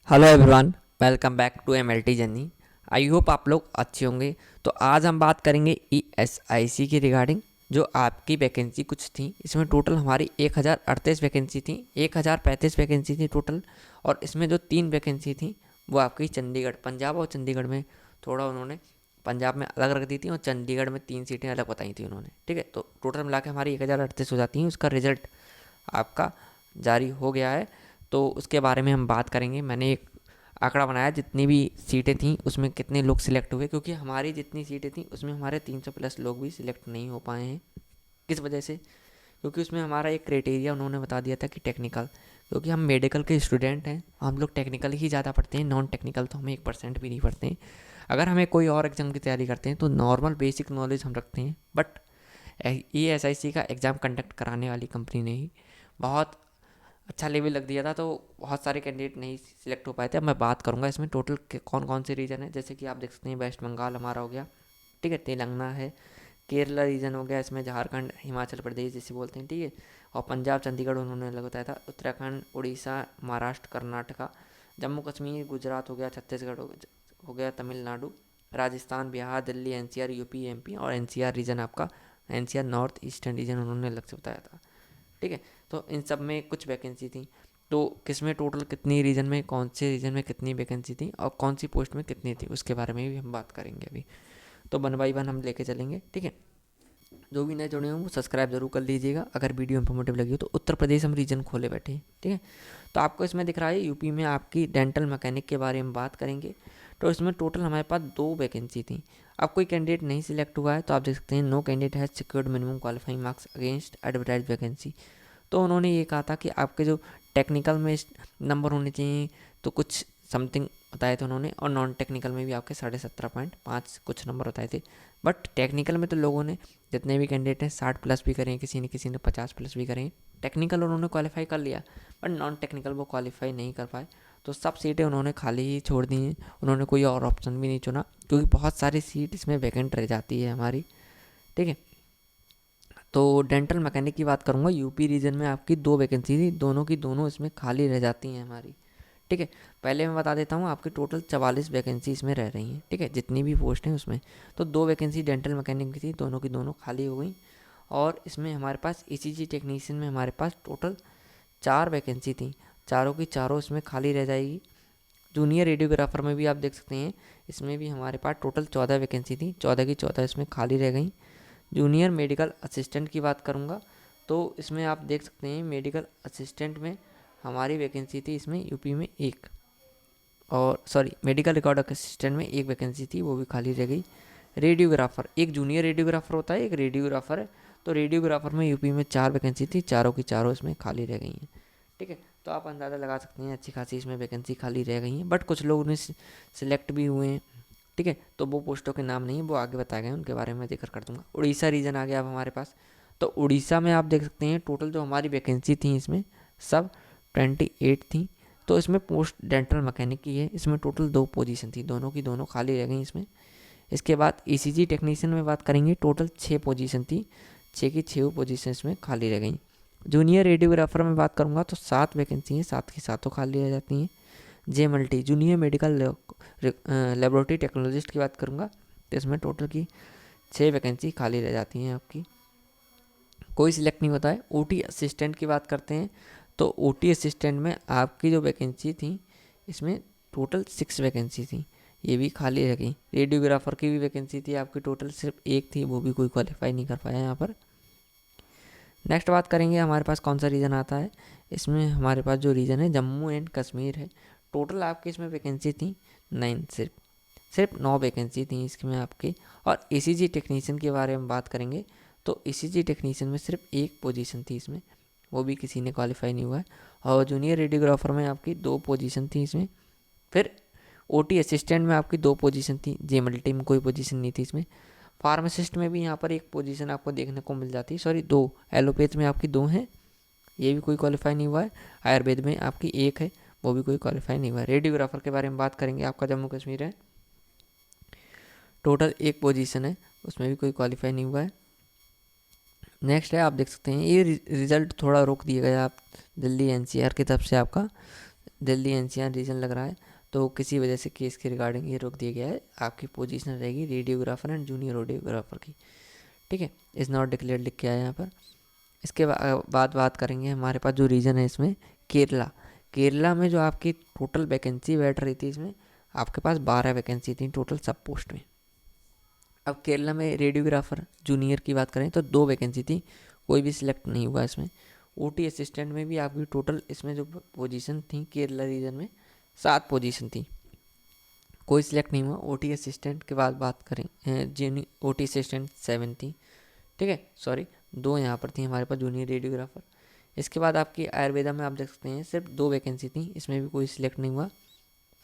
Hello everyone, welcome back to MLT journey. I hope आप लोग अच्छे होंगे। तो आज हम बात करेंगे ईएसआईसी की रिगार्डिंग। जो आपकी वैकेंसी कुछ थी, इसमें टोटल हमारी 1038 वैकेंसी थी, 1035 वैकेंसी थी टोटल। और इसमें जो 3 वैकेंसी थी वो आपकी चंडीगढ़, पंजाब और चंडीगढ़ में थोड़ा उन्होंने पंजाब में अलग रख दी थी और चंडीगढ़ में 3 सीटें अलग बताई थी उन्होंने। ठीक है, तो टोटल मिला के हमारी 1038 हो जाती हैं। उसका रिजल्ट आपका जारी हो गया है, तो उसके बारे में हम बात करेंगे। मैंने एक आंकड़ा बनाया, जितनी भी सीटें थीं उसमें कितने लोग सिलेक्ट हुए, क्योंकि हमारी जितनी सीटें थीं उसमें हमारे 300 प्लस लोग भी सिलेक्ट नहीं हो पाए हैं। किस वजह से? क्योंकि उसमें हमारा एक क्राइटेरिया उन्होंने बता दिया था कि टेक्निकल, क्योंकि हम मेडिकल के स्टूडेंट हैं, हम लोग टेक्निकल ही ज़्यादा पढ़ते हैं, नॉन टेक्निकल तो हमें 1% भी नहीं पढ़ते हैं। अगर हमें कोई और एग्ज़ाम की तैयारी करते हैं तो नॉर्मल बेसिक नॉलेज हम रखते हैं, बट ईएसआईसी का एग्ज़ाम कंडक्ट कराने वाली कंपनी ने ही बहुत अच्छा लेवल लग दिया था, तो बहुत सारे कैंडिडेट नहीं सिलेक्ट हो पाए थे। अब मैं बात करूंगा इसमें टोटल कौन कौन से रीजन है। जैसे कि आप देख सकते हैं, वेस्ट बंगाल हमारा हो गया, ठीक है, तेलंगाना है, केरला रीजन हो गया, इसमें झारखंड, हिमाचल प्रदेश जैसे बोलते हैं, ठीक है, और पंजाब चंडीगढ़ उन्होंने अलग बताया था, उत्तराखंड, उड़ीसा, महाराष्ट्र, कर्नाटका, जम्मू कश्मीर, गुजरात हो गया, छत्तीसगढ़ हो गया, Tamil Nadu, Rajasthan, Bihar, Delhi, NCR, UP, MP और एनसीआर रीजन आपका, एनसीआर नॉर्थ ईस्टर्न रीजन उन्होंने अलग से बताया था। ठीक है, तो इन सब में कुछ वैकेंसी थी। तो किस में टोटल कितनी रीजन में, कौन से रीजन में कितनी वैकेंसी थी और कौन सी पोस्ट में कितनी थी, उसके बारे में भी हम बात करेंगे अभी। तो वन बाई वन हम लेके चलेंगे, ठीक है। जो भी नए जुड़े हों वो सब्सक्राइब जरूर कर लीजिएगा। अगर वीडियो इन्फॉर्मेटिव लगी हो तो उत्तर प्रदेश हम रीजन खोले बैठे हैं, ठीक है। तो आपको इसमें दिख रहा है यूपी में आपकी डेंटल मैकेनिक के बारे में बात करेंगे। तो इसमें टोटल हमारे पास 2 वैकेंसी थी। अब कोई कैंडिडेट नहीं सिलेक्ट हुआ है तो आप देख सकते हैं, no candidate has secured minimum qualifying marks against advertise vacancy. तो उन्होंने ये कहा था कि आपके जो टेक्निकल में नंबर होने चाहिए, तो कुछ समथिंग बताए थे उन्होंने, और नॉन टेक्निकल में भी आपके 17.5 कुछ नंबर बताए थे। बट टेक्निकल में तो लोगों ने, जितने भी कैंडिडेट हैं, 60 प्लस भी करें, किसी ने 50 प्लस भी करें, टेक्निकल उन्होंने क्वालिफाई कर लिया, बट नॉन टेक्निकल वो क्वालिफाई नहीं कर पाए। तो सब सीटें उन्होंने खाली ही छोड़ दी हैं, उन्होंने कोई और ऑप्शन भी नहीं चुना, क्योंकि बहुत सारी सीट इसमें वैकेंट रह जाती है हमारी, ठीक है। तो डेंटल मैकेनिक की बात करूँगा, यूपी रीजन में आपकी 2 वैकेंसी थी, दोनों की दोनों इसमें खाली रह जाती हैं हमारी, ठीक है। पहले मैं बता देता हूँ, आपकी टोटल 44 वैकेंसी इसमें रह रही हैं, ठीक है, जितनी भी पोस्ट हैं उसमें। तो 2 वैकेंसी डेंटल मैकेनिक की थी, दोनों की दोनों खाली हो गई। और इसमें हमारे पास ईसीजी टेक्नीशियन में हमारे पास टोटल 4 वैकेंसी थी, चारों की चारों इसमें खाली रह जाएगी। जूनियर रेडियोग्राफर में भी आप देख सकते हैं, इसमें भी हमारे पास टोटल 14 वैकेंसी थी, 14 की 14 इसमें खाली रह गई। जूनियर मेडिकल असिस्टेंट की बात करूँगा, तो इसमें आप देख सकते हैं, मेडिकल असिस्टेंट में हमारी वैकेंसी थी इसमें यूपी में एक, और सॉरी, मेडिकल रिकॉर्ड असिस्टेंट में एक वैकेंसी थी, वो भी खाली रह गई। रेडियोग्राफर, एक जूनियर रेडियोग्राफर होता है, एक रेडियोग्राफर है, तो रेडियोग्राफर में यूपी में 4 वैकेंसी थी, चारों की चारों इसमें खाली रह गई हैं, ठीक है। तो आप अंदाज़ा लगा सकते हैं, अच्छी खासी इसमें वैकेंसी खाली रह गई हैं, बट कुछ लोग उन्हें सिलेक्ट भी हुए हैं, ठीक है। तो वो पोस्टों के नाम नहीं है, वो आगे बताए गए हैं, उनके बारे में जिक्र कर दूंगा। उड़ीसा रीजन आ गया अब हमारे पास। तो उड़ीसा में आप देख सकते हैं, टोटल जो हमारी वैकेंसी थी इसमें सब 28 थी। तो इसमें पोस्ट डेंटल मैकेनिक की है, इसमें टोटल 2 पोजीशन थी, दोनों की दोनों खाली रह गई इसमें। इसके बाद ईसीजी टेक्नीशियन में बात करेंगे, टोटल 6 पोजीशन थी, 6 की 6 पोजीशन इसमें खाली रह गई। जूनियर रेडियोग्राफर में बात करूँगा तो 7 वैकेंसी हैं, 7 की 7 खाली रह जाती हैं। जे multi junior medical laboratory technologist की बात करूँगा, तो इसमें टोटल की 6 वैकेंसी खाली रह जाती हैं आपकी, कोई सिलेक्ट नहीं होता है। ओटी असिस्टेंट की बात करते हैं, तो ओटी असिस्टेंट में आपकी जो वैकेंसी थी इसमें टोटल 6 वैकेंसी थी, ये भी खाली रह गई। रेडियोग्राफर की भी वैकेंसी थी आपकी, टोटल सिर्फ एक थी, वो भी कोई क्वालिफाई नहीं कर पाया यहाँ पर। नेक्स्ट बात करेंगे हमारे पास कौन सा रीजन आता है। इसमें हमारे पास जो रीजन है जम्मू एंड कश्मीर है। टोटल आपकी इसमें वैकेंसी थी 9, सिर्फ 9 वैकेंसी थी इसमें आपकी। और ईसीजी टेक्नीशियन के बारे में बात करेंगे, तो ईसीजी टेक्नीशियन में सिर्फ एक पोजीशन थी इसमें, वो भी किसी ने क्वालिफाई नहीं हुआ है। और जूनियर रेडियोग्राफर में आपकी 2 पोजीशन थी इसमें। फिर ओटी असिस्टेंट में आपकी 2 पोजीशन थी, जे मल्टी में कोई पोजीशन नहीं थी इसमें। फार्मासिस्ट में भी यहाँ पर एक पोजीशन आपको देखने को मिल जाती है, सॉरी 2। एलोपैथ में आपकी 2 हैं, ये भी कोई क्वालिफाई नहीं हुआ है। आयुर्वेद में आपकी 1 है, वो भी कोई क्वालिफाई नहीं हुआ है। रेडियोग्राफर के बारे में बात करेंगे, आपका जम्मू कश्मीर है, टोटल 1 पोजीशन है, उसमें भी कोई क्वालिफाई नहीं हुआ है। नेक्स्ट है, आप देख सकते हैं ये रिजल्ट थोड़ा रोक दिया गया आप दिल्ली एनसीआर की तरफ से आपका, दिल्ली एनसीआर रीजन लग रहा है, तो किसी वजह से केस के रिगार्डिंग ये रोक दिया गया है। आपकी पोजीशन रहेगी रेडियोग्राफर एंड जूनियर रेडियोग्राफर की, ठीक है। इज़ नॉट डिक्लेयर लिख के आया यहाँ पर। इसके बाद बात करेंगे हमारे पास जो रीजन है इसमें केरला। केरला में जो आपकी टोटल वैकेंसी बैठ रही थी, इसमें आपके पास 12 वैकेंसी थी टोटल सब पोस्ट में। अब केरला में रेडियोग्राफर जूनियर की बात करें तो 2 वैकेंसी थी, कोई भी सिलेक्ट नहीं हुआ इसमें। ओटी असिस्टेंट में भी आपकी टोटल इसमें जो पोजीशन थी केरला रीजन में 7 पोजीशन थी, कोई सिलेक्ट नहीं हुआ। ओटी असिस्टेंट के बाद बात करें ओटी असिस्टेंट 7 थी, ठीक है, सॉरी 2 यहाँ पर थी हमारे पास जूनियर रेडियोग्राफर। इसके बाद आपकी आयुर्वेदा में आप देख सकते हैं सिर्फ 2 वैकेंसी थी, इसमें भी कोई सिलेक्ट नहीं हुआ।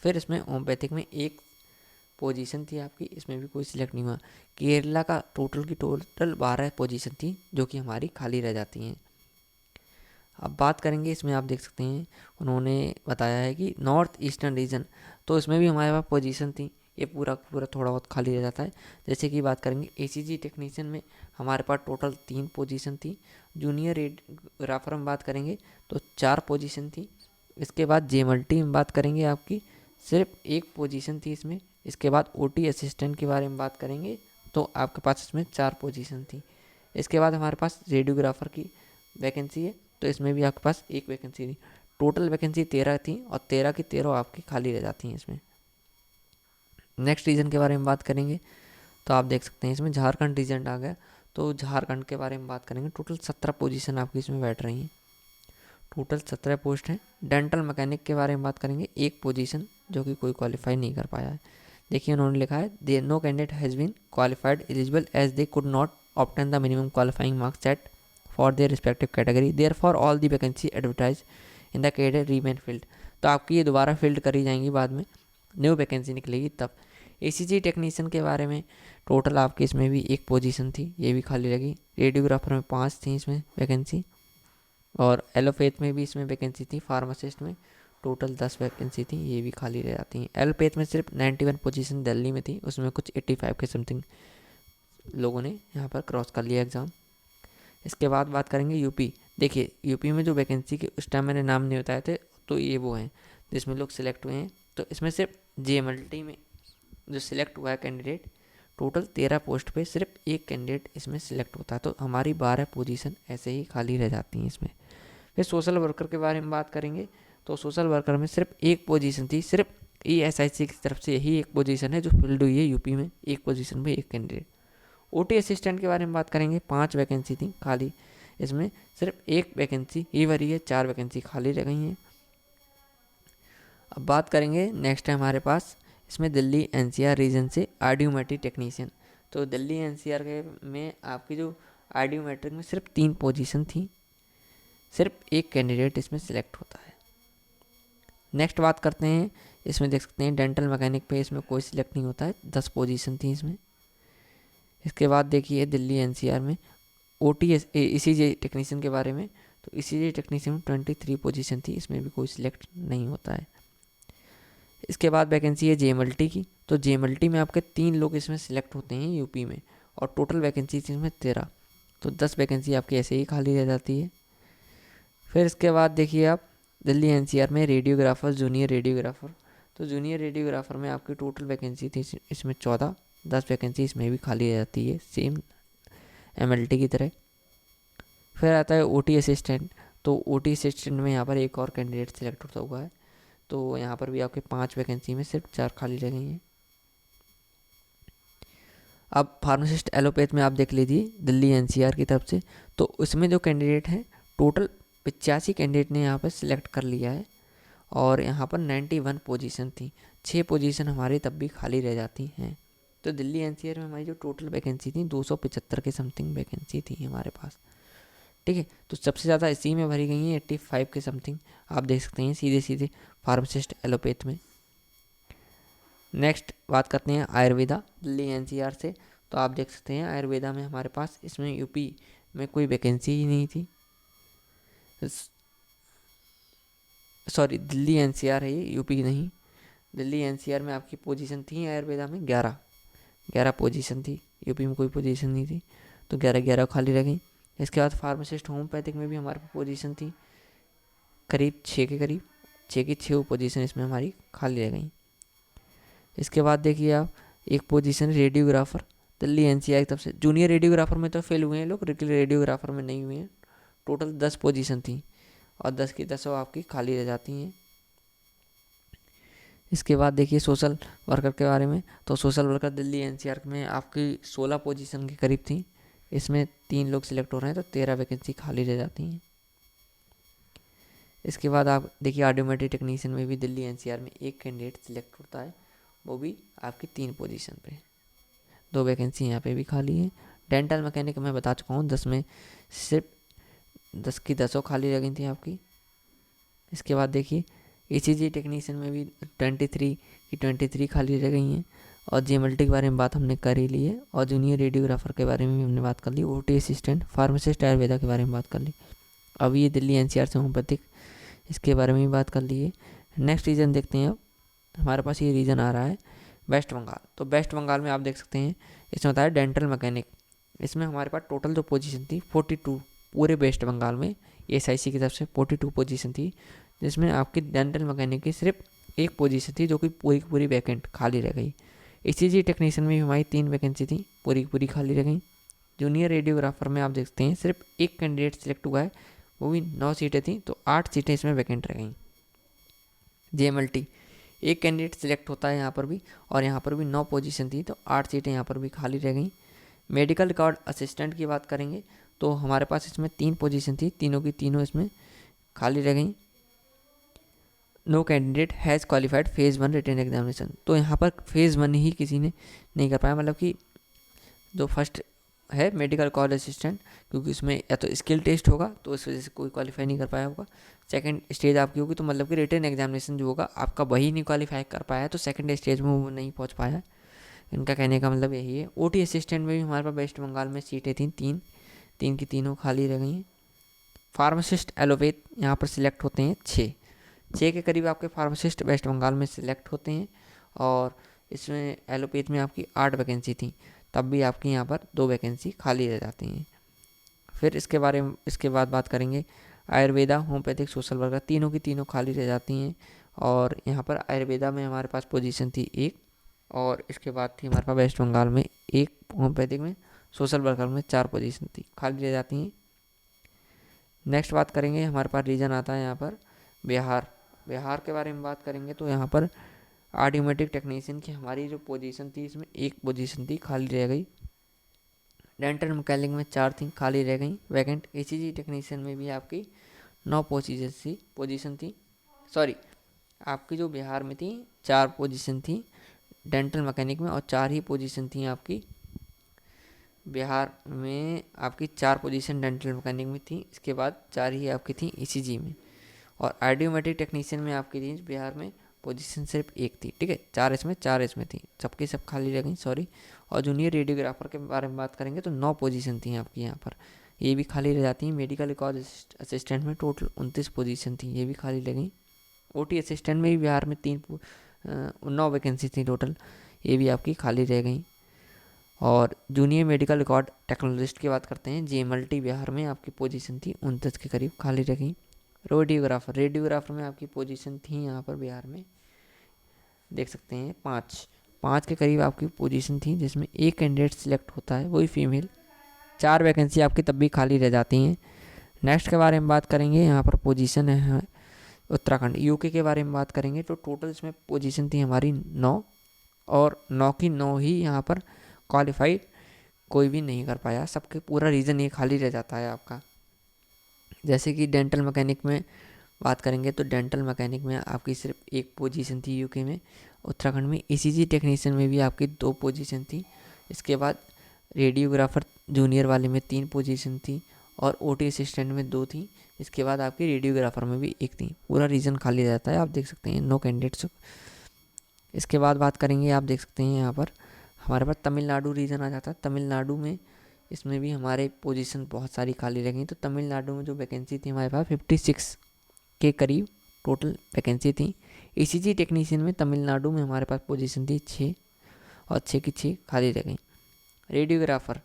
फिर इसमें होम्योपैथिक में 1 पोजीशन थी आपकी, इसमें भी कोई सिलेक्ट नहीं हुआ। केरला का टोटल 12 पोजीशन थी जो कि हमारी खाली रह जाती हैं। अब बात करेंगे इसमें आप देख सकते हैं उन्होंने बताया है कि नॉर्थ ईस्टर्न रीजन, तो इसमें भी हमारे पास पोजीशन थी, ये पूरा थोड़ा बहुत खाली रह जाता है। जैसे कि बात करेंगे एसीजी टेक्नीशियन में हमारे पास टोटल 3 पोजीशन थी। जूनियर रेडियोग्राफर में बात करेंगे तो 4 पोजीशन थी। इसके बाद जेमल्टी में बात करेंगे आपकी सिर्फ 1 पोजीशन थी इसमें। इसके बाद ओटी असिस्टेंट के बारे में बात करेंगे तो आपके पास इसमें 4 पोजीशन थी। इसके बाद हमारे पास रेडियोग्राफर की वैकेंसी है, तो इसमें भी आपके पास 1 वैकेंसी थी। टोटल वैकेंसी 13 थी और 13 की 13 आपकी खाली रह जाती हैं इसमें। नेक्स्ट रीजन के बारे में बात करेंगे तो आप देख सकते हैं इसमें झारखंड रीजन आ गया, तो झारखंड के बारे में बात करेंगे। टोटल 17 पोजीशन आपकी इसमें बैठ रही हैं, टोटल 17 पोस्ट हैं। डेंटल मैकेनिक के बारे में बात करेंगे, 1 पोजीशन जो कि कोई क्वालिफाई नहीं कर पाया है। देखिए उन्होंने लिखा है they no candidate has been qualified eligible as they could not obtain the minimum qualifying marks set for their respective category therefore all the vacancy advertise in the category remain filled. तो आपकी ये दोबारा field करी जाएंगी, बाद में new vacancy निकलेगी तब। एसीजी टेक्नीशियन के बारे में टोटल आपकी इसमें भी 1 पोजीशन थी, ये भी खाली लगी। रेडियोग्राफर में 5 थी इसमें वैकेंसी, और एलोपैथ में भी इसमें वैकेंसी थी। फार्मासिस्ट में टोटल 10 वैकेंसी थी, ये भी खाली रह जाती हैं। एलोपैथ में सिर्फ 91 पोजीशन दिल्ली में थी, उसमें कुछ 85 के समथिंग लोगों ने यहाँ पर क्रॉस कर लिया एग्ज़ाम। इसके बाद बात करेंगे यूपी। देखिए यूपी में जो वैकेंसी के उस टाइम मैंने नाम नहीं बताए थे, तो ये वो हैं जिसमें लोग सिलेक्ट हुए हैं। तो इसमें सिर्फ जेएमएलटी में जो सिलेक्ट हुआ है कैंडिडेट, टोटल 13 पोस्ट पे सिर्फ 1 कैंडिडेट इसमें सिलेक्ट होता है, तो हमारी 12 पोजीशन ऐसे ही खाली रह जाती हैं इसमें। फिर सोशल वर्कर के बारे में बात करेंगे तो सोशल वर्कर में सिर्फ 1 पोजीशन थी, सिर्फ ईएसआईसी की तरफ से यही 1 पोजीशन है जो फिल्ड हुई है यूपी में, 1 पोजीशन पे 1 कैंडिडेट। ओटी असिस्टेंट के बारे में बात करेंगे, 5 वैकेंसी थी खाली, इसमें सिर्फ 1 वैकेंसी ही भरी है, 4 वैकेंसी खाली रह गई हैं। अब बात करेंगे नेक्स्ट है हमारे पास इसमें दिल्ली एनसीआर रीजन से आर्डियोमेट्रिक टेक्नीशियन। तो दिल्ली एनसीआर के में आपकी जो आर्डियोमेट्रिक में सिर्फ 3 पोजीशन थी, सिर्फ 1 कैंडिडेट इसमें सिलेक्ट होता है। नेक्स्ट बात करते हैं, इसमें देख सकते हैं डेंटल मैकेनिक पे इसमें कोई सिलेक्ट नहीं होता है, 10 पोजीशन थी इसमें। इसके बाद देखिए दिल्ली एनसीआर में ओटी ईसीजी टेक्नीशियन के बारे में, तो ईसीजी टेक्नीशियन में 23 पोजीशन थी, इसमें भी कोई सिलेक्ट नहीं होता है। इसके बाद वैकेंसी है जेएमएलटी की, तो जेएमएलटी में आपके 3 लोग इसमें सिलेक्ट होते हैं यूपी में, और टोटल वैकेंसी इसमें 13, तो 10 वैकेंसी आपकी ऐसे ही खाली रह जाती है। फिर इसके बाद देखिए आप दिल्ली एनसीआर में रेडियोग्राफर जूनियर रेडियोग्राफर, तो जूनियर रेडियोग्राफर में आपकी टोटल वैकेंसी थी इसमें 14, 10 वैकेंसी इसमें भी खाली रह जाती है सेम एमएलटी की तरह। फिर आता है ओटी असिस्टेंट, तो ओटी असिस्टेंट में यहाँ पर एक और कैंडिडेट सिलेक्ट होता हुआ है, तो यहाँ पर भी आपके 5 वैकेंसी में सिर्फ 4 खाली रह गई हैं। अब फार्मासिस्ट एलोपैथ में आप देख लीजिए दिल्ली एनसीआर की तरफ से, तो उसमें जो कैंडिडेट हैं टोटल 85 कैंडिडेट ने यहाँ पर सिलेक्ट कर लिया है, और यहाँ पर 91 पोजीशन थी, 6 पोजीशन हमारी तब भी खाली रह जाती हैं। तो दिल्ली एनसीआर में हमारी जो टोटल वैकेंसी थी 275 के समथिंग वैकेंसी थी हमारे पास, ठीक है। तो सबसे ज़्यादा इसी में भरी गई हैं 85 के समथिंग, आप देख सकते हैं सीधे सीधे फार्मासिस्ट एलोपैथ में। नेक्स्ट बात करते हैं आयुर्वेदा दिल्ली एनसीआर से, तो आप देख सकते हैं आयुर्वेदा में हमारे पास इसमें यूपी में कोई वैकेंसी ही नहीं थी, सॉरी दिल्ली एनसीआर है ये, यूपी नहीं। दिल्ली एनसीआर में आपकी पोजीशन थी आयुर्वेदा में 11 पोजीशन थी, यूपी में कोई पोजीशन नहीं थी, तो 11 खाली रह गई। इसके बाद फार्मासिस्ट होम्योपैथिक में भी हमारे पास पोजीशन थी करीब 6 के करीब, 6 की 6 पोजीशन इसमें हमारी खाली रह गई। इसके बाद देखिए आप, एक पोजीशन रेडियोग्राफर दिल्ली एनसीआर की तरफ से। जूनियर रेडियोग्राफर में तो फेल हुए हैं लोग, रेडियोग्राफर में नहीं हुए हैं। टोटल 10 पोजीशन थी और 10 की 10 आपकी खाली रह जाती हैं। इसके बाद देखिए सोशल वर्कर के बारे में, तो सोशल वर्कर दिल्ली एनसीआर में आपकी 16 पोजीशन के करीब थी। इसमें 3 लोग सिलेक्ट हो रहे हैं, तो 13 वैकेंसी खाली रह जाती हैं। इसके बाद आप देखिए ऑडियोमेट्री टेक्नीशियन में भी दिल्ली एनसीआर में एक कैंडिडेट सिलेक्ट होता है, वो भी आपकी 3 पोजीशन पे। 2 वैकेंसी यहाँ पे भी खाली है। डेंटल मैकेनिक मैं बता चुका हूँ, 10 में सिर्फ 10 की 10 खाली रह गई थी आपकी। इसके बाद देखिए ईसीजी टेक्नीशियन में भी 23 की 23 खाली रह गई हैं। और जीएमएलटी के बारे में बात हमने कर ही ली है। और जूनियर रेडियोग्राफर के बारे में भी हमने बात कर ली। ओटी असिस्टेंट, फार्मासिस्ट, आयुर्वेदा के बारे में बात कर ली। अब ये दिल्ली एनसीआर से होम्योपैथिक, इसके बारे में भी बात कर ली है। नेक्स्ट रीजन देखते हैं। अब हमारे पास ये रीजन आ रहा है वेस्ट बंगाल। तो वेस्ट बंगाल में आप देख सकते हैं, इसमें होता है डेंटल मैकेनिक। इसमें हमारे पास टोटल जो पोजीशन थी 42, पूरे वेस्ट बंगाल में एसआईसी की तरफ से 42 पोजीशन थी, जिसमें आपकी डेंटल मैकेनिक की सिर्फ एक पोजीशन थी जो कि पूरी की पूरी वैकेंट खाली रह गई। ईसीजी टेक्नीशियन में भी हमारी 3 वैकेंसी थी, पूरी की पूरी खाली रह गई। जूनियर रेडियोग्राफर में आप देखते हैं सिर्फ एक कैंडिडेट सिलेक्ट हुआ है, वो भी 9 सीटें थी, तो 8 सीटें इसमें वैकेंट रह गई। जेएमएलटी एक कैंडिडेट सिलेक्ट होता है यहाँ पर भी, और यहाँ पर भी 9 पोजीशन थी, तो 8 सीटें यहाँ पर भी खाली रह गई। मेडिकल रिकॉर्ड असिस्टेंट की बात करेंगे तो हमारे पास इसमें 3 पोजीशन थी, तीनों की तीनों इसमें खाली रह गई। No candidate has qualified phase 1 written examination. तो यहाँ पर फेज़ 1 ही किसी ने नहीं कर पाया, मतलब कि जो फर्स्ट है मेडिकल रिकॉर्ड असिस्टेंट, क्योंकि उसमें या तो स्किल टेस्ट होगा तो इस वजह से कोई क्वालिफाई नहीं कर पाया होगा। सेकंड स्टेज आपकी होगी, तो मतलब कि रिटन एग्जामिनेशन जो होगा आपका वही नहीं क्वालिफाई कर पाया, तो सेकंड स्टेज में वो नहीं पहुँच पाया। इनका कहने का मतलब यही है। ओटी असिस्टेंट में भी हमारे पास वेस्ट बंगाल में सीटें थी 3, 3 की तीनों खाली रह गई हैं। फार्मासिस्ट एलोपैथ यहाँ पर सिलेक्ट होते हैं 6 के करीब आपके फार्मासिस्ट वेस्ट बंगाल में सिलेक्ट होते हैं। और इसमें एलोपैथ में आपकी 8 वैकेंसी थी, तब भी आपकी यहाँ पर 2 वैकेंसी खाली रह जाती हैं। फिर इसके बाद बात करेंगे आयुर्वेदा, होम्योपैथिक, सोशल वर्कर, तीनों की तीनों खाली रह जाती हैं। और यहाँ पर आयुर्वेदा में हमारे पास पोजीशन थी 1, और इसके बाद थी हमारे पास वेस्ट बंगाल में 1, होम्योपैथिक में, सोशल वर्कर में 4 पोजीशन थी, खाली रह जाती हैं। नेक्स्ट बात करेंगे, हमारे पास रीजन आता है यहाँ पर बिहार के बारे में बात करेंगे तो यहाँ पर ऑडियोमेट्रिक टेक्नीशियन की हमारी जो पोजीशन थी, इसमें 1 पोजीशन थी, खाली रह गई। डेंटल मैकेनिक में 4 थी, खाली रह गई वैकेंट। ईसीजी टेक्नीशियन में भी आपकी 9 पोजीशन थी, सॉरी आपकी जो बिहार में थी 4 पोजीशन थी डेंटल मैकेनिक में, और 4 ही पोजीशन थी आपकी बिहार में। आपकी 4 पोजीशन डेंटल मैकेनिक में थी, इसके बाद 4 ही आपकी थी ईसीजी में। और ऑडियोमेट्रिक टेक्नीशियन में आपकी थी बिहार में पोजीशन सिर्फ 1 थी, ठीक है, 4 इसमें थी, सबकी सब खाली रह गई, सॉरी। और जूनियर रेडियोग्राफर के बारे में बात करेंगे तो 9 पोजीशन थी आपकी यहाँ पर, ये भी खाली रह जाती हैं। मेडिकल रिकॉर्ड असिस्टेंट में टोटल 29 पोजीशन थी, ये भी खाली रह गई। ओटी असिस्टेंट में भी बिहार में 9 वैकेंसी थी टोटल, ये भी आपकी खाली रह गई। और जूनियर मेडिकल रिकॉर्ड टेक्नोलॉजिस्ट की बात करते हैं, जेएमएलटी बिहार में आपकी पोजीशन थी 29 के करीब, खाली रह गई। रेडियोग्राफर में आपकी पोजीशन थी यहाँ पर बिहार में, देख सकते हैं 5 के करीब आपकी पोजीशन थी, जिसमें 1 कैंडिडेट सिलेक्ट होता है, वही फीमेल। 4 वैकेंसी आपकी तब भी खाली रह जाती हैं। नेक्स्ट के बारे में बात करेंगे, यहाँ पर पोजीशन है उत्तराखंड। यूके के बारे में बात करेंगे तो टोटल इसमें पोजीशन थी हमारी 9, और 9 की 9 ही यहाँ पर क्वालिफाइड कोई भी नहीं कर पाया, सबके पूरा रीज़न ये खाली रह जाता है आपका। जैसे कि डेंटल मैकेनिक में बात करेंगे तो डेंटल मैकेनिक में आपकी सिर्फ 1 पोजीशन थी यूके में। उत्तराखंड में ईसीजी टेक्नीशियन में भी आपकी 2 पोजीशन थी। इसके बाद रेडियोग्राफर जूनियर वाले में 3 पोजीशन थी, और ओटी असिस्टेंट में 2 थी। इसके बाद आपकी रेडियोग्राफर में भी 1 थी, पूरा रीजन खाली रहता है, आप देख सकते हैं 9 कैंडिडेट्स। इसके बाद बात करेंगे, आप देख सकते हैं यहाँ पर हमारे पास तमिलनाडु रीजन आ जाता है। तमिलनाडु में इसमें भी हमारे पोजीशन बहुत सारी खाली रह गई। तो तमिलनाडु में जो वैकेंसी थी हमारे पास 56 के करीब टोटल वैकेंसी थी। ईसीजी टेक्नीशियन में तमिलनाडु में हमारे पास पोजीशन थी 6, और 6 की 6 खाली रह गई। रेडियोग्राफर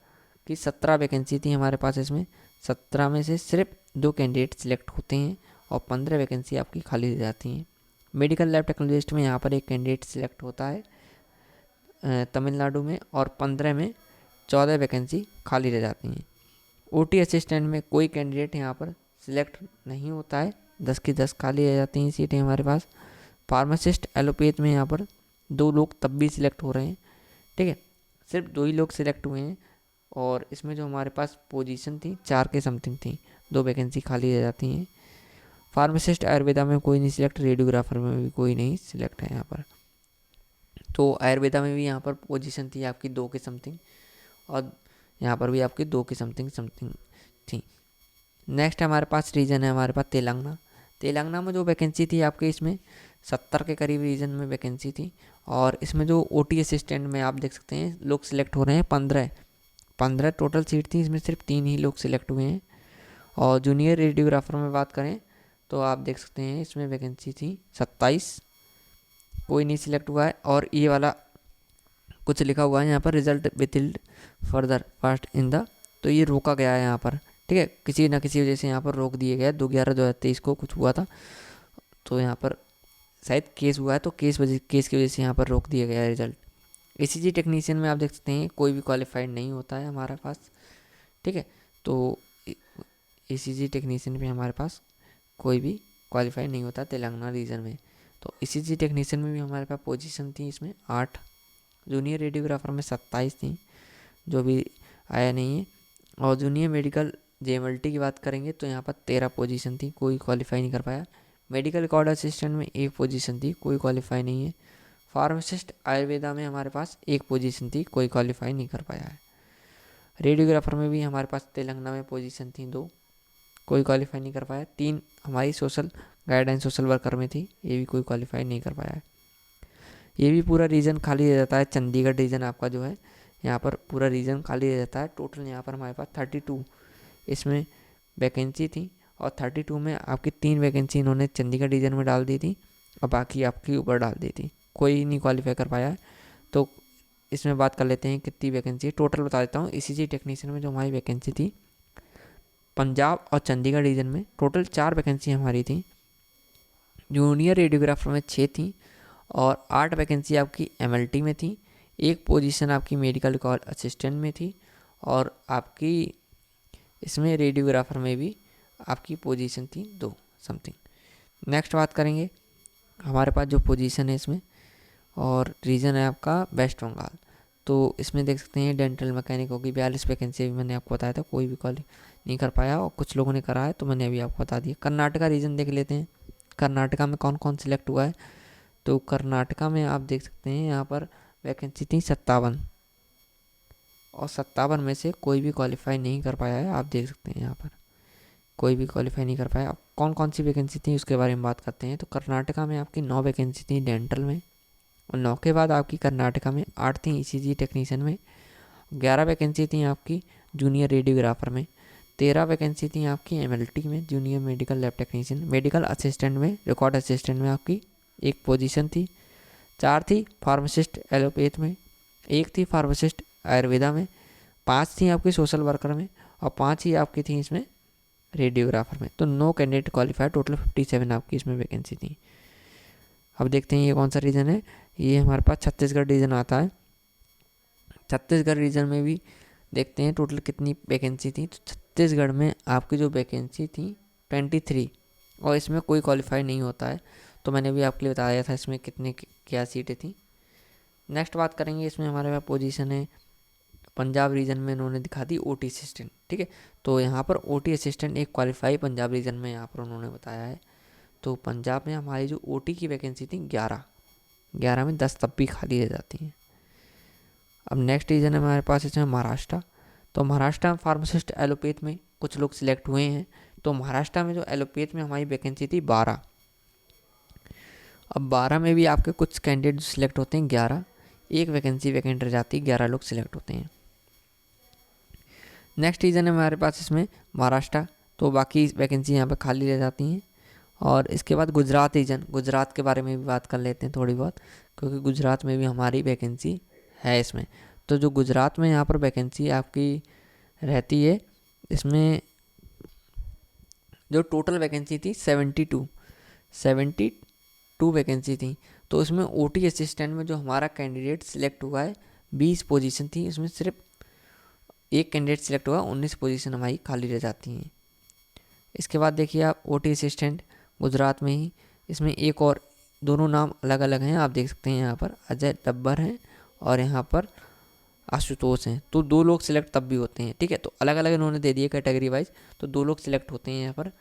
की 17 वैकेंसी थी हमारे पास, इसमें 17 में से सिर्फ 2 कैंडिडेट सिलेक्ट होते हैं, और 15 वैकेंसी आपकी खाली रह जाती हैं। मेडिकल लैब टेक्नोलॉजिस्ट में यहाँ पर एक कैंडिडेट सिलेक्ट होता है तमिलनाडु में, और 15 में 14 वैकेंसी खाली रह जाती हैं। ओटी असिस्टेंट में कोई कैंडिडेट यहाँ पर सिलेक्ट नहीं होता है, 10 की 10 खाली रह जाती हैं सीटें हमारे पास। फार्मासिस्ट एलोपैथ में यहाँ पर 2 लोग तब भी सिलेक्ट हो रहे हैं, ठीक है, सिर्फ 2 ही लोग सिलेक्ट हुए हैं। और इसमें जो हमारे पास पोजीशन थी 4 के समथिंग थी, 2 वैकेंसी खाली रह जाती हैं। फार्मासिस्ट आयुर्वेदा में कोई नहीं सिलेक्ट, रेडियोग्राफर में भी कोई नहीं सिलेक्ट है यहाँ पर। तो आयुर्वेदा में भी यहाँ पर पोजीशन थी आपकी 2 के समथिंग, और यहाँ पर भी आपकी 2 के समथिंग थी। नेक्स्ट हमारे पास रीजन है हमारे पास तेलंगाना। तेलंगाना में जो वैकेंसी थी आपके, इसमें 70 के करीब रीजन में वैकेंसी थी। और इसमें जो ओटी असिस्टेंट में आप देख सकते हैं लोग सिलेक्ट हो रहे हैं 15 टोटल सीट थी, इसमें सिर्फ 3 ही लोग सिलेक्ट हुए हैं। और जूनियर रेडियोग्राफर में बात करें तो आप देख सकते हैं इसमें वैकेंसी थी 27, कोई नहीं सिलेक्ट हुआ है। और ये वाला कुछ लिखा हुआ है यहाँ पर, result withheld further fast in the, तो ये रोका गया है यहाँ पर, ठीक है, किसी ना किसी वजह से यहाँ पर रोक दिए गए। 2/11/2023 को कुछ हुआ था, तो यहाँ पर शायद केस हुआ है, तो केस की वजह से यहाँ पर रोक दिया गया है रिजल्ट। ईसीजी टेक्नीशियन में आप देख सकते हैं कोई भी क्वालिफाइड नहीं होता है हमारे पास, ठीक है। तो ईसीजी टेक्नीशियन में हमारे पास कोई भी क्वालिफाइड नहीं होता तेलंगाना रीजन में। तो ईसीजी टेक्नीशियन में भी हमारे पास पोजीशन थी इसमें 8, जूनियर रेडियोग्राफर में 27 थी, जो भी आया नहीं है। और जूनियर मेडिकल जेएमएलटी की बात करेंगे तो यहाँ पर 13 पोजीशन थी, कोई क्वालिफाई नहीं कर पाया। मेडिकल रिकॉर्ड असिस्टेंट में 1 पोजीशन थी, कोई क्वालिफाई नहीं है। फार्मासिस्ट आयुर्वेदा में हमारे पास 1 पोजीशन थी, कोई क्वालिफाई नहीं कर पाया है। रेडियोग्राफर में भी हमारे पास तेलंगाना में पोजीशन थी 2, कोई क्वालिफाई नहीं कर पाया। 3 हमारी सोशल गाइडेंस सोशल वर्कर में थी, ये भी कोई क्वालिफाई नहीं कर पाया है। ये भी पूरा रीजन खाली रह जाता है, चंडीगढ़ रीजन आपका जो है यहाँ पर पूरा रीजन खाली रह जाता है। टोटल यहाँ पर हमारे पास 32 इसमें वैकेंसी थी, और 32 में आपकी 3 वैकेंसी इन्होंने चंडीगढ़ रीजन में डाल दी थी, और बाकी आपकी ऊपर डाल दी थी, कोई नहीं क्वालिफाई कर पाया है। तो इसमें बात कर लेते हैं कितनी वैकेंसी है, टोटल बता देता हूँ। ईसीजी टेक्नीशियन में जो हमारी वैकेंसी थी पंजाब और चंडीगढ़ रीजन में टोटल 4 वैकेंसी हमारी थी। जूनियर रेडियोग्राफर में 6 थी, और 8 वैकेंसी आपकी एमएलटी में थी। 1 पोजीशन आपकी मेडिकल रिकॉर्ड असिस्टेंट में थी, और आपकी इसमें रेडियोग्राफर में भी आपकी पोजीशन थी 2 समथिंग। नेक्स्ट बात करेंगे हमारे पास जो पोजीशन है इसमें, और रीजन है आपका वेस्ट बंगाल। तो इसमें देख सकते हैं डेंटल मैकेनिक होगी 42 वैकेंसी, मैंने आपको बताया था, कोई भी क्वालिफाई नहीं कर पाया, और कुछ लोगों ने करा है तो मैंने अभी आपको बता दिया। कर्नाटका रीजन देख लेते हैं, कर्नाटका में कौन कौन सिलेक्ट हुआ है। तो कर्नाटका में आप देख सकते हैं यहाँ पर वैकेंसी थी 57, और 57 में से कोई भी क्वालिफाई नहीं कर पाया है। आप देख सकते हैं यहाँ पर कोई भी क्वालिफाई नहीं कर पाया। अब कौन कौन सी वैकेंसी थी उसके बारे में बात करते हैं। तो कर्नाटका में आपकी 9 वैकेंसी थी डेंटल में, और 9 के बाद आपकी कर्नाटका में 8 थी ईसीजी टेक्नीशियन में, 11 वैकेंसी थी आपकी जूनियर रेडियोग्राफर में, 13 वैकेंसी थी आपकी एमएलटी में junior medical lab technician, medical assistant में रिकॉर्ड असिस्टेंट में आपकी 1 पोजीशन थी, 4 थी फार्मासिस्ट एलोपैथ में, 1 थी फार्मासिस्ट आयुर्वेदा में, 5 थी आपकी सोशल वर्कर में, और 5 ही आपकी थी इसमें रेडियोग्राफर में। तो 9 कैंडिडेट क्वालिफाई, टोटल 57 आपकी इसमें वैकेंसी थी। अब देखते हैं ये कौन सा रीजन है। ये हमारे पास छत्तीसगढ़ रीजन आता है। छत्तीसगढ़ रीजन में भी देखते हैं टोटल कितनी वैकेंसी थी। तो छत्तीसगढ़ में आपकी जो वैकेंसी थी 23, और इसमें कोई क्वालिफाई नहीं होता है, तो मैंने भी आपके लिए बताया था इसमें कितने क्या सीटें थी। नेक्स्ट बात करेंगे, इसमें हमारे पास पोजीशन है पंजाब रीजन में इन्होंने दिखा दी ओटी असिस्टेंट, ठीक है। तो यहाँ पर ओटी असिस्टेंट एक क्वालिफाई पंजाब रीजन में यहाँ पर उन्होंने बताया है। तो पंजाब में हमारी जो ओटी की वैकेंसी थी 11 में 10 तब भी खाली रह जाती हैं। अब नेक्स्ट रीजन है हमारे पास इसमें महाराष्ट्र। तो महाराष्ट्र में फार्मासिस्ट एलोपैथ में कुछ लोग सिलेक्ट हुए हैं। तो महाराष्ट्र में जो एलोपैथ में हमारी वैकेंसी थी 12। अब 12 में भी आपके कुछ कैंडिडेट सिलेक्ट होते हैं 11, 1 वैकेंसी वैकेंट रह जाती है, 11 लोग सिलेक्ट होते हैं। नेक्स्ट रीजन है हमारे पास इसमें महाराष्ट्र, तो बाकी वैकेंसी यहाँ पे खाली रह जाती हैं। और इसके बाद गुजरात रीजन, गुजरात के बारे में भी बात कर लेते हैं थोड़ी बहुत, क्योंकि गुजरात में भी हमारी वैकेंसी है इसमें। तो जो गुजरात में यहाँ पर वैकेंसी आपकी रहती है, इसमें जो टोटल वैकेंसी थी 72 2 वैकेंसी थी। तो इसमें ओटी असिस्टेंट में जो हमारा कैंडिडेट सिलेक्ट हुआ है 20 पोजीशन थी, इसमें सिर्फ एक कैंडिडेट सिलेक्ट हुआ, 19 पोजीशन हमारी खाली रह जाती हैं। इसके बाद देखिए आप ओटी असिस्टेंट गुजरात में ही, इसमें एक और, दोनों नाम अलग अलग हैं, आप देख सकते हैं यहाँ पर अजय डब्बर हैं और यहाँ पर आशुतोष हैं। तो 2 लोग सिलेक्ट तब भी होते हैं, ठीक है। तो अलग अलग इन्होंने दे दिए कैटेगरी वाइज, तो 2 लोग सिलेक्ट होते हैं यहाँ पर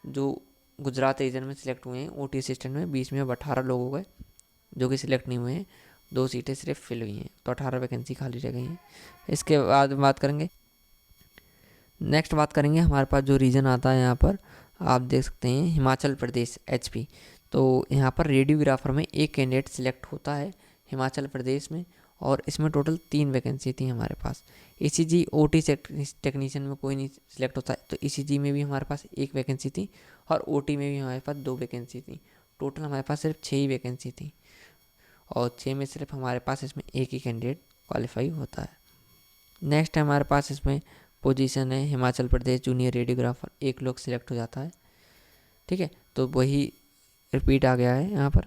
जो गुजरात रीजन में सिलेक्ट हुए हैं ओटी असिस्टेंट में। 20 में अब 18 लोग हो गए जो कि सिलेक्ट नहीं हुए हैं, 2 सीटें सिर्फ फिल हुई हैं, तो 18 वैकेंसी खाली रह गई हैं। इसके बाद बात करेंगे, नेक्स्ट बात करेंगे हमारे पास जो रीजन आता है यहाँ पर आप देख सकते हैं हिमाचल प्रदेश HP। तो यहाँ पर रेडियोग्राफर में एक कैंडिडेट सिलेक्ट होता है हिमाचल प्रदेश में, और इसमें टोटल 3 वैकेंसी थी हमारे पास। ECG OT टेक्नीशियन में कोई नहीं सिलेक्ट होता है, तो ECG में भी हमारे पास 1 वैकेंसी थी और OT में भी हमारे पास 2 वैकेंसी थी। टोटल हमारे पास सिर्फ 6 ही वैकेंसी थी, और 6 में सिर्फ हमारे पास इसमें एक ही कैंडिडेट क्वालिफाई होता है। नेक्स्ट है हमारे पास इसमें पोजीशन है हिमाचल प्रदेश जूनियर रेडियोग्राफर, 1 लोग सिलेक्ट हो जाता है, ठीक है। तो वही रिपीट आ गया है यहाँ पर।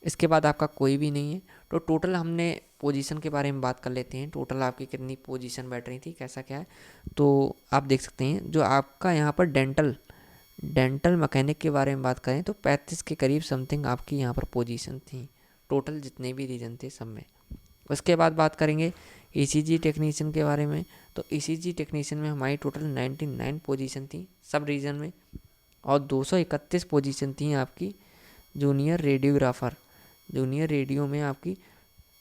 इसके बाद आपका कोई भी नहीं है। तो टोटल हमने पोजीशन के बारे में बात कर लेते हैं, टोटल आपकी कितनी पोजीशन बैठ रही थी, कैसा क्या है। तो आप देख सकते हैं जो आपका यहाँ पर डेंटल मैकेनिक के बारे में बात करें तो 35 के करीब समथिंग आपकी यहाँ पर पोजीशन थी, टोटल जितने भी रीजन थे सब में। उसके बाद बात करेंगे ECG टेक्नीशियन के बारे में। तो ECG टेक्नीशियन में हमारी टोटल 99 पोजीशन थी सब रीजन में, और 231 पोजीशन थी आपकी जूनियर रेडियोग्राफर, जूनियर रेडियो में आपकी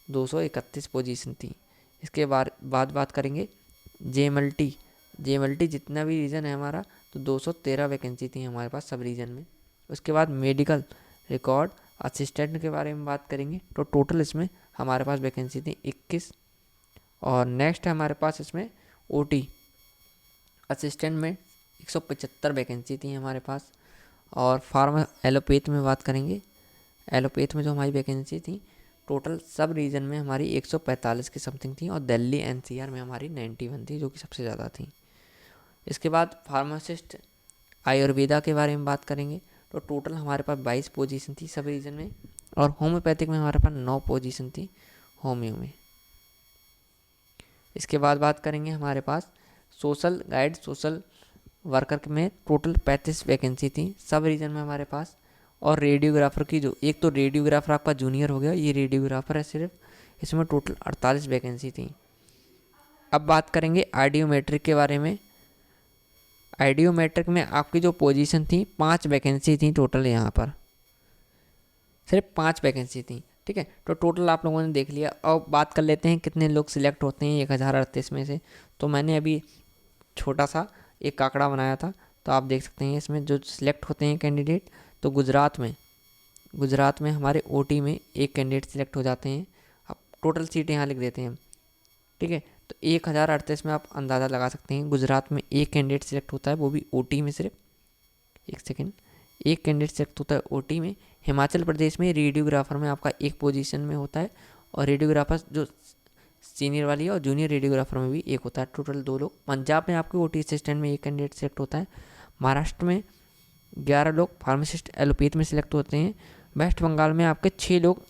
231 पोजीशन थी। इसके बाद बात करेंगे JMLT जितना भी रीजन है हमारा, तो 213 वैकेंसी थी हमारे पास सब रीजन में। उसके बाद मेडिकल रिकॉर्ड असिस्टेंट के बारे में बात करेंगे, तो टोटल इसमें हमारे पास वैकेंसी थी 21। और नेक्स्ट है हमारे पास इसमें OT असिस्टेंट में 175 वैकेंसी थी हमारे पास। और फार्मा एलोपैथ में बात करेंगे, एलोपैथ में जो हमारी वैकेंसी थी टोटल सब रीजन में हमारी 145 की समथिंग थी, और दिल्ली NCR में हमारी 91 थी जो कि सबसे ज़्यादा थी। इसके बाद फार्मासिस्ट आयुर्वेदा के बारे में बात करेंगे, तो टोटल हमारे पास 22 पोजीशन थी सब रीजन में, और होम्योपैथिक में हमारे पास 9 पोजीशन थी होम्यो में। इसके बाद बात करेंगे हमारे पास सोशल गाइड सोशल वर्कर में टोटल 35 वैकेंसी थी सब रीजन में हमारे पास। और रेडियोग्राफर की जो, एक तो रेडियोग्राफर आपका जूनियर हो गया, ये रेडियोग्राफर है सिर्फ, इसमें टोटल 48 वैकेंसी थी। अब बात करेंगे आइडियोमेट्रिक के बारे में। आइडियोमेट्रिक में आपकी जो पोजीशन थी 5 वैकेंसी थी टोटल, यहाँ पर सिर्फ 5 वैकेंसी थी, ठीक है। तो टोटल आप लोगों ने देख लिया। अब बात कर लेते हैं कितने लोग सिलेक्ट होते हैं 1038 में से। तो मैंने अभी छोटा सा एक आंकड़ा बनाया था, तो आप देख सकते हैं इसमें जो सिलेक्ट होते हैं कैंडिडेट। तो गुजरात में हमारे OT में एक कैंडिडेट सिलेक्ट हो जाते हैं। अब टोटल सीटें यहाँ लिख देते हैं, ठीक है। तो 1038 में आप अंदाज़ा लगा सकते हैं गुजरात में एक कैंडिडेट सिलेक्ट होता है, वो भी OT में सिर्फ, एक कैंडिडेट सिलेक्ट होता है OT में। हिमाचल प्रदेश में रेडियोग्राफर में आपका एक पोजीशन में होता है, और रेडियोग्राफर जो सीनियर वाली है और जूनियर रेडियोग्राफर में भी एक होता है, टोटल 2 लोग। पंजाब में आपके OT असिस्टेंट में एक कैंडिडेट सिलेक्ट होता है। महाराष्ट्र में 11 लोग फार्मासिस्ट एलोपैथ में सिलेक्ट होते हैं। वेस्ट बंगाल में आपके 6 लोग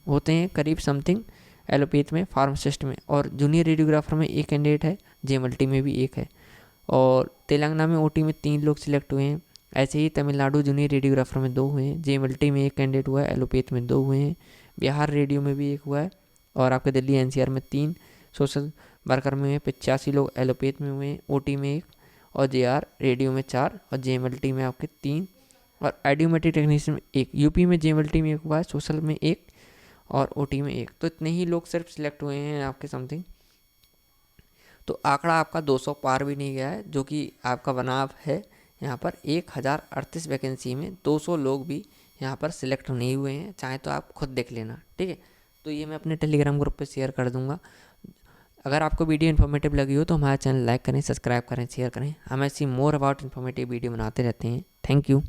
होते हैं करीब समथिंग एलोपैथ में, फार्मासिस्ट में, और जूनियर रेडियोग्राफर में एक कैंडिडेट है, JMLT में भी एक है। और तेलंगाना में OT में 3 लोग सिलेक्ट हुए हैं। ऐसे ही तमिलनाडु जूनियर रेडियोग्राफर में 2 हुए हैं, JMLT में एक कैंडिडेट हुआ है, एलोपैथ में 2 हुए हैं, बिहार रेडियो में भी 1 हुआ है, और आपके दिल्ली NCR में 3, सोशल वर्कर में 85 लोग एलोपैथ में हुए हैं, OT में 1, और JR रेडियो में 4, और JMLT में आपके 3, और आइडियोमेट्रिक टेक्नीशियन में 1। UP में JMLT में 1 हुआ है, सोशल में 1, और OT में 1। तो इतने ही लोग सिर्फ सिलेक्ट हुए हैं आपके समथिंग। तो आंकड़ा आपका 200 पार भी नहीं गया है, जो कि आपका बनाव है। यहाँ पर 1038 वैकेंसी में 200 लोग भी यहाँ पर सिलेक्ट नहीं हुए हैं, चाहे तो आप खुद देख लेना, ठीक है। तो ये मैं अपने टेलीग्राम ग्रुप पे शेयर कर दूँगा। अगर आपको वीडियो इन्फॉर्मेटिव लगी हो तो हमारा चैनल लाइक करें, सब्सक्राइब करें, शेयर करें। हम ऐसी मोर अबाउट इन्फॉर्मेटिव वीडियो बनाते रहते हैं। Thank you.